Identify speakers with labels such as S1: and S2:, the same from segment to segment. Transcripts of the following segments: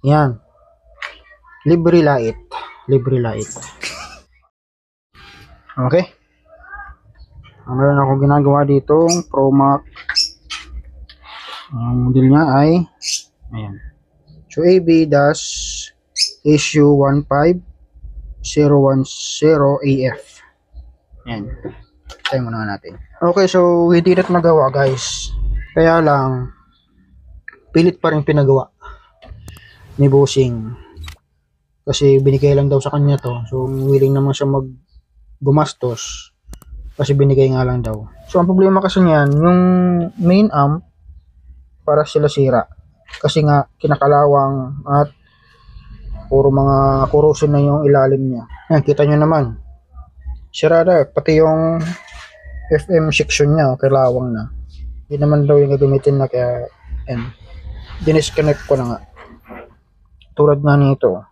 S1: Yan. Libre light. Libre light. Okay. Meron ako ginagawa dito. Promac. Ang model niya ay ayan. So AB-SU15010AF. Ayan. Tayo muna natin. Okay, so hindi na nagawa guys. Kaya lang pilit pa rin pinagawa ni Bossing. Kasi binigay lang daw sa kanya to. So willing naman siya gumastos. Kasi binigay nga lang daw. So ang problema kasi niyan, yung main amp para sila sira. Kasi nga kinakalawang at puro mga corrosion na yung ilalim niya. Ayan, kita nyo naman. Sira na. Pati yung FM section niya, kalawang na. Hindi naman daw yung gagamitin na kaya ayan. Dinisconnect ko na nga. Tulad nga nito.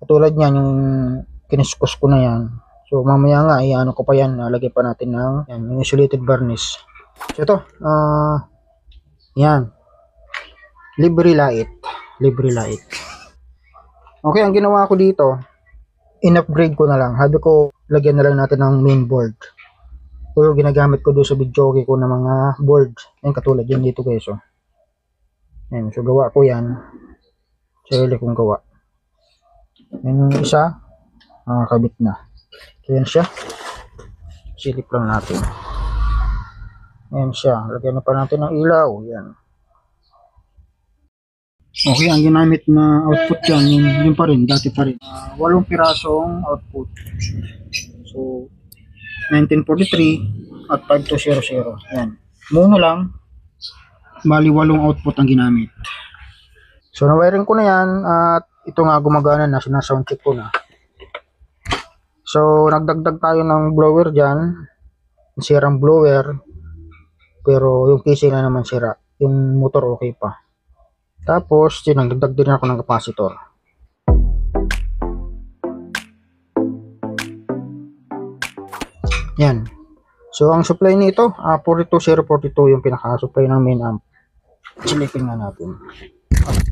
S1: Katulad niyan yung kiniskus ko na yan. So mamaya nga ano ko pa yan, nalagay pa natin ng yan, yung insulated varnish. So ito, yan. Libre light. Libre light. Okay, ang ginawa ko dito, in-upgrade ko na lang. Sabi ko, lagyan na lang natin ng mainboard. So ginagamit ko doon sa video ko na mga board. Yan katulad yan dito guys. So, yan, so gawa ko yan. Sarili kong gawa. Yan yung isa, kabit na. So yan siya. Silip lang natin. Yan siya. Lagyan na pa natin ng ilaw. Yan. Okay, ang ginamit na output yan, yun pa rin, dati pa rin. 8 pirasong output. So, 1943 at 5200. Yan. Mono lang, bali 8 output ang ginamit. So, na-wiring ko na yan at ito nga gumagana na, sinasound check ko na. So, nagdagdag tayo ng blower dyan. Sirang blower. Pero yung casing na naman sira. Yung motor okay pa. Tapos, nagdagdag din ako ng capacitor. Yan. So, ang supply nito, 42042 yung pinaka-supply ng main amp. Silipin nga natin.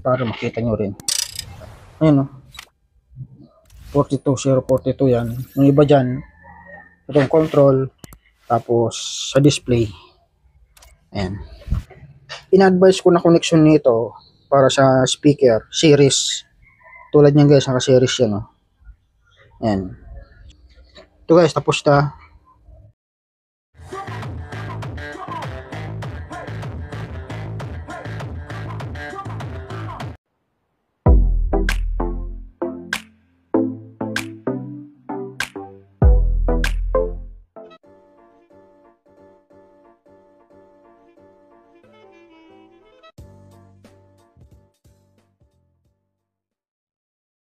S1: Para makita nyo rin. Ayan o. 42042 yan. Yung iba dyan, itong control, tapos sa display. Ayan. In-advise ko na connection nito para sa speaker, series. Tulad niyan guys, naka-series yan. Ayan. Ito guys, tapos na.